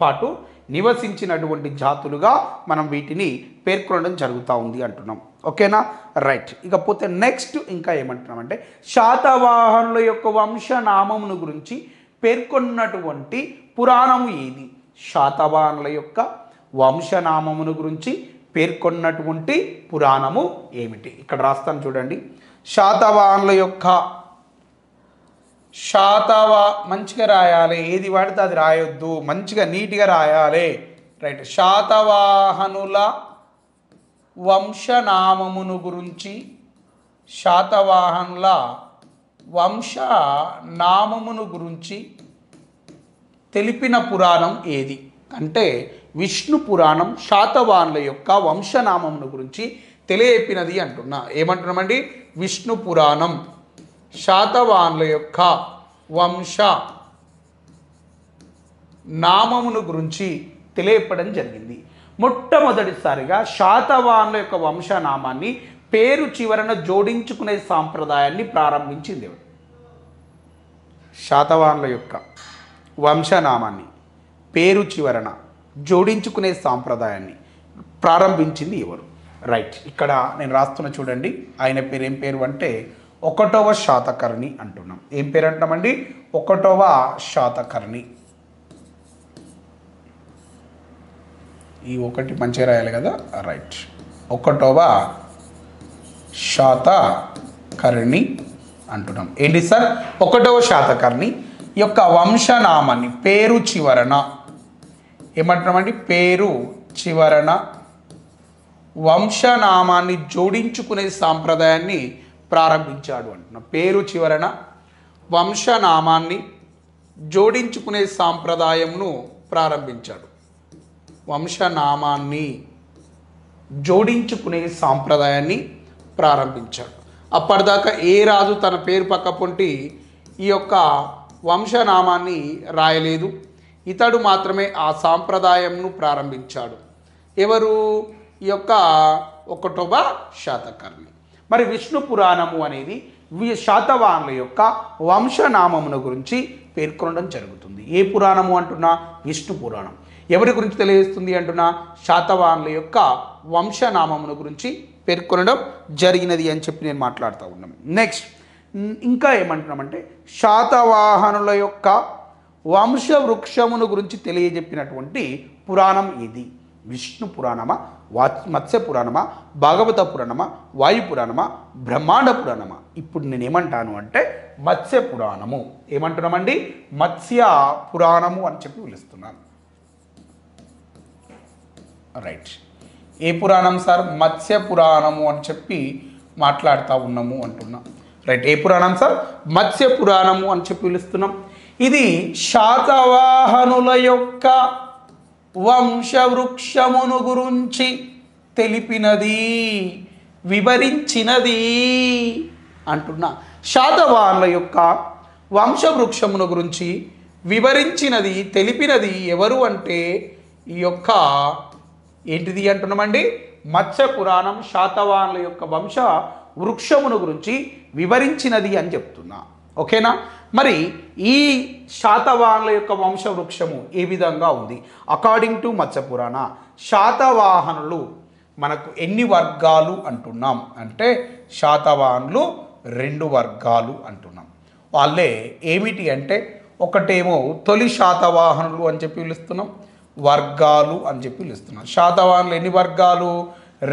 పాటు నివసించినటువంటి జాతులుగా మనం వీటిని పేర్కొనడం జరుగుతూ ఉంది అంటున్నాం. ఓకేనా? రైట్, ఇకపోతే నెక్స్ట్ ఇంకా ఏమంటున్నామంటే శాతవాహనుల యొక్క వంశనామమును గురించి పేర్కొన్నటువంటి పురాణము ఏది? శాతవాహనుల యొక్క వంశనామమును గురించి పేర్కొన్నటువంటి పురాణము ఏమిటి? ఇక్కడ రాస్తాను చూడండి. శాతవాహనుల యొక్క మంచిగా రాయాలి, ఏది వాడితే అది రాయొద్దు, మంచిగా నీట్గా రాయాలి. రైట్, శాతవాహనుల వంశనామమును గురించి, శాతవాహనుల వంశనామమును గురించి తెలిపిన పురాణం ఏది అంటే విష్ణు పురాణం శాతవాహనుల యొక్క వంశనామమును గురించి తెలియపినది అంటున్నా. ఏమంటున్నామండి? విష్ణు పురాణం శాతవాహనుల యొక్క వంశ నామమును గురించి తెలియపడం జరిగింది. మొట్టమొదటిసారిగా శాతవాహనుల యొక్క వంశనామాన్ని పేరు చివరన జోడించుకునే సాంప్రదాయాన్ని ప్రారంభించింది ఎవరు? శాతవాహనుల యొక్క వంశనామాన్ని పేరు చివరన జోడించుకునే సాంప్రదాయాన్ని ప్రారంభించింది ఎవరు? రైట్, ఇక్కడ నేను రాస్తున్న చూడండి. ఆయన పేరు ఏం పేరు అంటే 1వ శాతకర్ణి అంటున్నాం. ఏం పేరు అంటున్నామండి? 1వ శాతకర్ణి. ఈ ఒకటి మంచిగా రాయాలి కదా. రైట్, 1వ శాతకర్ణి అంటున్నాం. ఏంటి సార్? 1వ శాతకర్ణి యొక్క వంశనామాన్ని పేరు చివరన ఏమంటున్నామండి? పేరు చివరన వంశనామాన్ని జోడించుకునే సాంప్రదాయాన్ని ప్రారంభించాడు అంటున్నాం. పేరు చివరన వంశనామాన్ని జోడించుకునే సాంప్రదాయంను ప్రారంభించాడు. వంశనామాన్ని జోడించుకునే సాంప్రదాయాన్ని ప్రారంభించాడు. అప్పటిదాకా ఏ రాజు తన పేరు పక్క పొంటి ఈ యొక్క వంశనామాన్ని రాయలేదు. ఇతడు మాత్రమే ఆ సాంప్రదాయంను ప్రారంభించాడు. ఎవరు? ఈ యొక్క ఒకటవ శాతకర్ణి. మరి విష్ణు పురాణము అనేది శాతవాహనుల యొక్క వంశనామమును గురించి పేర్కొనడం జరుగుతుంది. ఏ పురాణము అంటున్నా? విష్ణు పురాణం. ఎవరి గురించి తెలియజేస్తుంది అంటున్నా? శాతవాహనుల యొక్క వంశనామమును గురించి పేర్కొనడం జరిగినది అని చెప్పి నేను మాట్లాడుతూ ఉన్నాను. నెక్స్ట్ ఇంకా ఏమంటున్నామంటే శాతవాహనుల యొక్క వంశవృక్షమును గురించి తెలియజెప్పినటువంటి పురాణం ఇది. విష్ణు పురాణమా, మత్స్య పురాణమా, భాగవత పురాణమా, వాయు పురాణమా, బ్రహ్మాండ పురాణమా? ఇప్పుడు నేను ఏమంటాను అంటే మత్స్య పురాణము. ఏమంటున్నామండి? మత్స్య పురాణము అని చెప్పి పిలుస్తున్నాను. రైట్. ఏ పురాణం సార్? మత్స్య పురాణము అని చెప్పి మాట్లాడుతూ ఉన్నాము అంటున్నా. రైట్. ఏ పురాణం సార్? మత్స్య పురాణము అని చెప్పి పిలుస్తున్నాం. ఇది శాతవాహనుల యొక్క వంశవృక్షమును గురించి తెలిపినది, వివరించినది అంటున్నా. శాతవాహనుల యొక్క వంశవృక్షమును గురించి వివరించినది, తెలిపినది ఎవరు అంటే ఈ యొక్క ఏంటిది అంటున్నామండి? మత్స్య పురాణం శాతవాహనుల యొక్క వంశ వృక్షమును గురించి వివరించినది అని చెప్తున్నా. ఓకేనా? మరి ఈ శాతవాహనుల యొక్క వంశ వృక్షము ఏ విధంగా ఉంది? అకార్డింగ్ టు మత్స్య పురాణ శాతవాహనులు మనకు ఎన్ని వర్గాలు అంటున్నాం అంటే శాతవాహనులు 2 వర్గాలు అంటున్నాం. వాళ్ళే ఏమిటి అంటే ఒకటేమో తొలి శాతవాహనులు అని చెప్పి పిలుస్తున్నాం, వర్గాలు అని చెప్పి పిలుస్తున్నాం. శాతవాహనులు ఎన్ని వర్గాలు?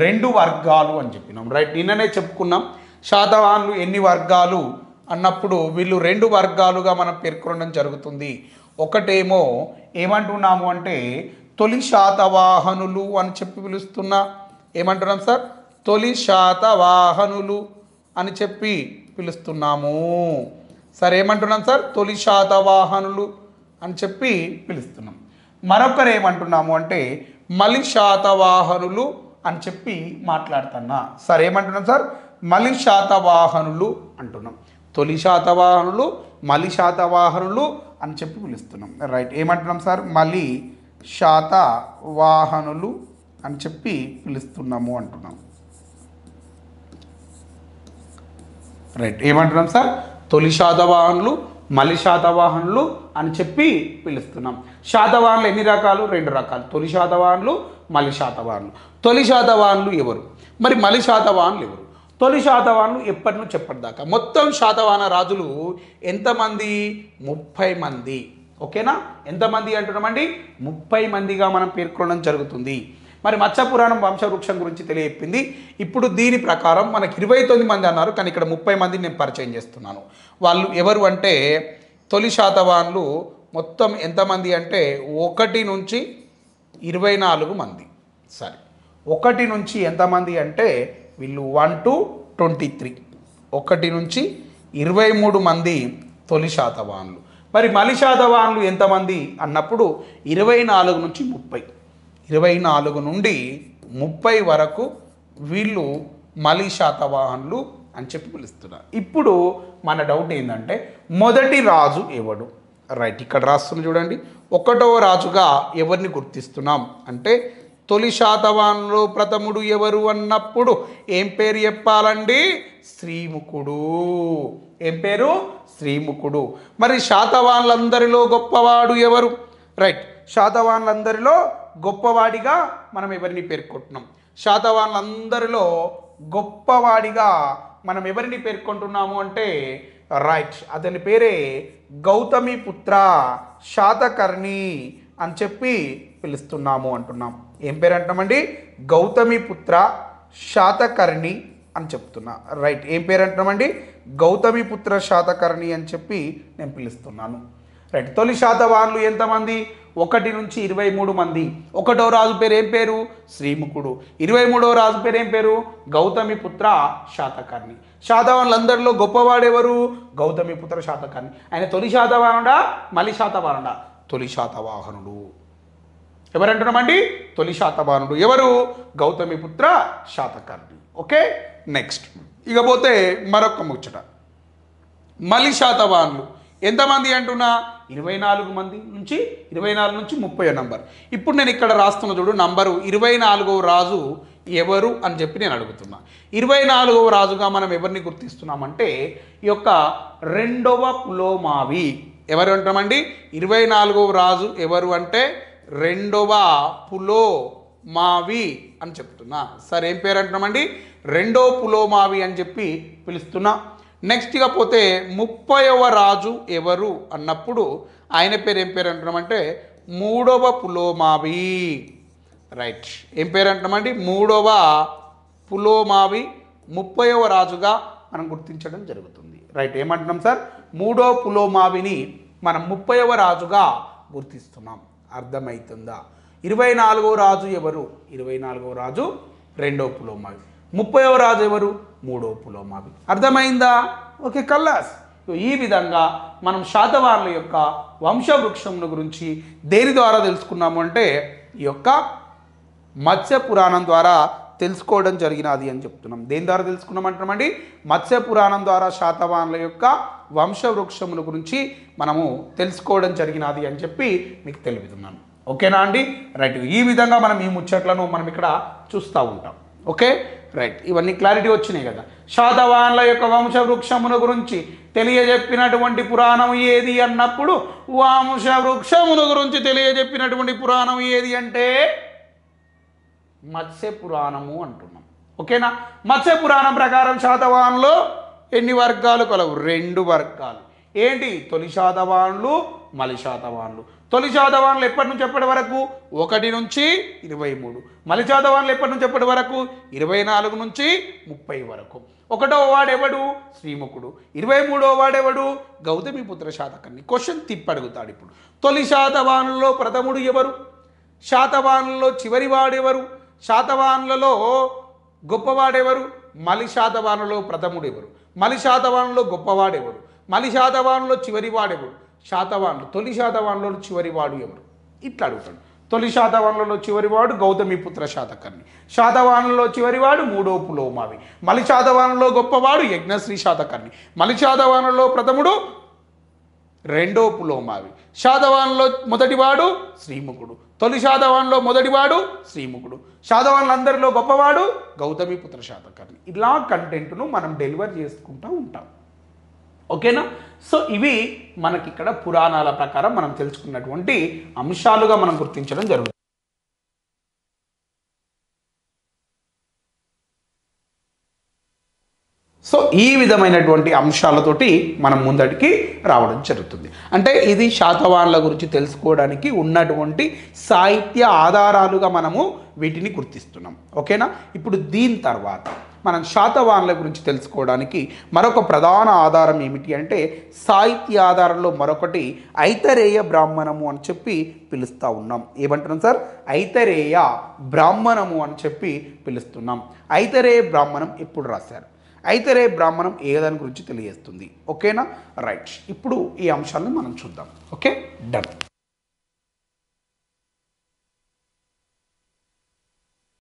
2 వర్గాలు అని చెప్పినాం. రైట్. నిన్ననే చెప్పుకున్నాం శాతవాహనులు ఎన్ని వర్గాలు అన్నప్పుడు వీళ్ళు 2 వర్గాలుగా మనం పేర్కొనడం జరుగుతుంది. ఒకటేమో ఏమంటున్నాము అంటే తొలి శాతవాహనులు అని చెప్పి పిలుస్తున్నా. ఏమంటున్నాం సార్? తొలి శాతవాహనులు అని చెప్పి పిలుస్తున్నాము. సరే, ఏమంటున్నాం సార్? తొలి శాతవాహనులు అని చెప్పి పిలుస్తున్నాం. మరొకరు ఏమంటున్నాము అంటే మలి శాతవాహనులు అని చెప్పి మాట్లాడుతున్నా. సరే, ఏమంటున్నాం సార్? మలి శాతవాహనులు అంటున్నాం. తొలి శాతవాహనులు, మలి శాతవాహనులు అని చెప్పి పిలుస్తున్నాం. రైట్. ఏమంటున్నాం సార్? మలి శాతవాహనులు అని చెప్పి పిలుస్తున్నాము అంటున్నాం. రైట్. ఏమంటున్నాం సార్? తొలి శాతవాహనులు, మలి శాతవాహనులు అని చెప్పి పిలుస్తున్నాం. శాతవాహనులు ఎన్ని రకాలు? 2 రకాలు. తొలి శాతవాహనులు, మలి శాతవాహనులు. తొలి శాతవాహనులు ఎవరు? మరి మలి శాతవాహనులు ఎవరు? తొలి శాతవాహనులు ఎప్పటి నుంచి ఎప్పటిదాకా? మొత్తం శాతవాహన రాజులు ఎంతమంది? 30 మంది. ఓకేనా? ఎంతమంది అంటున్నామండి? 30 మందిగా మనం పేర్కొనడం జరుగుతుంది. మరి మత్స్య పురాణం వంశవృక్షం గురించి తెలియజెప్పింది. ఇప్పుడు దీని ప్రకారం మనకి 29 మంది అన్నారు, కానీ ఇక్కడ 30 మందిని నేను పరిచయం చేస్తున్నాను. వాళ్ళు ఎవరు అంటే తొలి శాతవాహనులు మొత్తం ఎంతమంది అంటే 1 నుంచి 24 మంది. సరే, 1 నుంచి ఎంతమంది అంటే వీళ్ళు 1 to 23. 1 నుంచి 23 మంది తొలి శాతవాహనులు. మరి మలి శాతవాహనులు ఎంతమంది అన్నప్పుడు 24 నుంచి 30. 24 నుండి 30 వరకు వీళ్ళు మలి శాతవాహనులు అని చెప్పి పిలుస్తున్నారు. ఇప్పుడు మన డౌట్ ఏంటంటే మొదటి రాజు ఎవడు? రైట్. ఇక్కడ రాస్తున్నా చూడండి. 1వ రాజుగా ఎవరిని గుర్తిస్తున్నాం అంటే తొలి శాతవాహనులు ప్రథముడు ఎవరు అన్నప్పుడు ఏం పేరు చెప్పాలండి? శ్రీముఖుడు. ఏం పేరు? శ్రీముఖుడు. మరి శాతవాహనులందరిలో గొప్పవాడు ఎవరు? రైట్. శాతవాహనులందరిలో గొప్పవాడిగా మనం ఎవరిని పేర్కొంటున్నాం? శాతవాహనులందరిలో గొప్పవాడిగా మనం ఎవరిని పేర్కొంటున్నాము అంటే రైట్, అతని పేరే గౌతమిపుత్ర శాతకర్ణి అని చెప్పి పిలుస్తున్నాము అంటున్నాం. ఏం పేరు అంటున్నామండి? గౌతమిపుత్ర శాతకర్ణి అని చెప్తున్నా. రైట్. ఏం పేరు అంటున్నామండి? గౌతమిపుత్ర శాతకర్ణి అని చెప్పి నేను పిలుస్తున్నాను. రైట్. తొలి శాతవాహనులు ఎంతమంది? 1 నుంచి 23 మంది. 1వ రాజు పేరు ఏం పేరు? శ్రీముఖుడు. 23వ రాజు పేరు ఏం పేరు? గౌతమిపుత్ర శాతకర్ణి. శాతవాహనులందరిలో గొప్పవాడెవరు? గౌతమిపుత్ర శాతకర్ణి. ఆయన తొలి శాతవాహనుడా, మలి శాతవాహనుడా? తొలి శాతవాహనుడు. ఎవరంటున్నామండి? తొలి శాతవాహనుడు. ఎవరు? గౌతమిపుత్ర శాతకర్ణి. ఓకే. నెక్స్ట్ ఇకపోతే మరొక ముచ్చట, మలి శాతవాహనులు ఎంతమంది అంటున్నా 24 మంది నుంచి 24 నుంచి 30 నంబర్. ఇప్పుడు నేను ఇక్కడ రాస్తున్న చూడు నంబరు 24వ రాజు ఎవరు అని చెప్పి నేను అడుగుతున్నా. 24వ రాజుగా మనం ఎవరిని గుర్తిస్తున్నామంటే ఈ యొక్క రెండవ పులోమావి. ఎవరు అంటామండి? 24వ రాజు ఎవరు అంటే రెండవ పులోమావి అని చెప్తున్నా. సరే, ఏం పేరు అంటున్నామండి? రెండో పులోమావి అని చెప్పి పిలుస్తున్నా. నెక్స్ట్ ఇక పోతే 30వ రాజు ఎవరు అన్నప్పుడు ఆయన పేరు ఏం పేరు అంటున్నామంటే మూడవ పులోమావి. రైట్, ఏం పేరు అంటున్నామండి? మూడవ పులోమావి 30వ రాజుగా మనం గుర్తించడం జరుగుతుంది. రైట్, ఏమంటున్నాం సార్? మూడో పులోమావిని మనం 30వ రాజుగా గుర్తిస్తున్నాం. అర్థమవుతుందా? 24వ రాజు ఎవరు? 24వ రాజు రెండో పులోమావి. 30వ రాజు ఎవరు? మూడో పులోమావి. అర్థమైందా? ఓకే కల్లాస్. ఈ విధంగా మనం శాతవాహనుల యొక్క వంశవృక్షముల గురించి దేని ద్వారా తెలుసుకున్నాము అంటే ఈ యొక్క మత్స్య పురాణం ద్వారా తెలుసుకోవడం జరిగినది అని చెప్తున్నాం. దేని ద్వారా తెలుసుకున్నామంటామండి? మత్స్య పురాణం ద్వారా శాతవాహనుల యొక్క వంశవృక్షముల గురించి మనము తెలుసుకోవడం జరిగినది అని చెప్పి మీకు తెలుపుతున్నాను. ఓకేనా అండి? రైట్, ఈ విధంగా మనం ఈ ముచ్చట్లను మనం ఇక్కడ చూస్తూ ఉంటాం. ఓకే రైట్, ఇవన్నీ క్లారిటీ వచ్చినాయి కదా. శాతవాహనుల యొక్క వంశవృక్షముల గురించి తెలియజెప్పినటువంటి పురాణం ఏది అన్నప్పుడు వంశవృక్షముల గురించి తెలియజెప్పినటువంటి పురాణం ఏది అంటే మత్స్య పురాణము అంటున్నాం. ఓకేనా? మత్స్య పురాణం ప్రకారం శాతవాహనులు ఎన్ని వర్గాలు కలవు? 2 వర్గాలు. ఏంటి? తొలి శాతవాహనులు, మలి శాతవాహనులు. తొలి శాతవాహనులు ఎప్పటి నుంచి ఎప్పటి వరకు? 1 నుంచి 23. మలి శాతవాహనులు ఎప్పటి నుంచి ఎప్పటి వరకు? 24 నుంచి 30 వరకు. 1వ వాడెవడు? శ్రీముఖుడు. 23వ వాడెవడు? గౌతమిపుత్ర శాతకర్ణి. క్వశ్చన్ తిప్పడుగుతాడు ఇప్పుడు. తొలి శాతవాహనులలో ప్రథముడు ఎవరు? శాతవాహనులలో చివరి వాడెవరు? శాతవాహనులలో గొప్పవాడెవరు? మలి శాతవాహనులలో ప్రథముడు ఎవరు? మలి శాతవాహనులలో గొప్పవాడెవరు? మలి శాతవాహనులలో చివరి వాడెవరు? శాతవాహనులు తొలి శాతవాహనులలో చివరివాడు ఎవరు? ఇట్లా అడుగుతాడు. తొలి శాతవాహనులలో చివరివాడు గౌతమిపుత్ర శాతకర్ణి. శాతవాహనులలో చివరివాడు మూడో పులోమావి. మలి శాతవాహనులలో గొప్పవాడు యజ్ఞశ్రీ శాతకర్ణి. మలి శాతవాహనులలో ప్రథముడు రెండో పులోమావి. శాతవాహనులో మొదటివాడు శ్రీముఖుడు. తొలి శాతవాహనులో మొదటివాడు శ్రీముఖుడు. శాతవాహనులందరిలో గొప్పవాడు గౌతమిపుత్ర శాతకర్ణి. ఇలా కంటెంట్ను మనం డెలివర్ చేసుకుంటూ ఉంటాం. ఓకేనా? సో ఇవి మనకి ఇక్కడ పురాణాల ప్రకారం మనం తెలుసుకున్నటువంటి అంశాలుగా మనం గుర్తించడం జరుగుతుంది. సో ఈ విధమైనటువంటి అంశాలతోటి మనం ముందటికి రావడం జరుగుతుంది. అంటే ఇది శాతవాహనుల గురించి తెలుసుకోవడానికి ఉన్నటువంటి సాహిత్య ఆధారాలుగా మనము వీటిని గుర్తిస్తున్నాం. ఓకేనా? ఇప్పుడు దీని తర్వాత మనం శాతవాహనుల గురించి తెలుసుకోవడానికి మరొక ప్రధాన ఆధారం ఏమిటి అంటే సాహిత్య ఆధారంలో మరొకటి ఐతరేయ బ్రాహ్మణము అని చెప్పి పిలుస్తూ ఉన్నాం. ఏమంటున్నాం సార్? ఐతరేయ బ్రాహ్మణము అని చెప్పి పిలుస్తున్నాం. ఐతరేయ బ్రాహ్మణం ఎప్పుడు రాశారు? ఐతరేయ బ్రాహ్మణం ఏదాని గురించి తెలియజేస్తుంది. ఓకేనా? రైట్, ఇప్పుడు ఈ అంశాలను మనం చూద్దాం. Okay, done.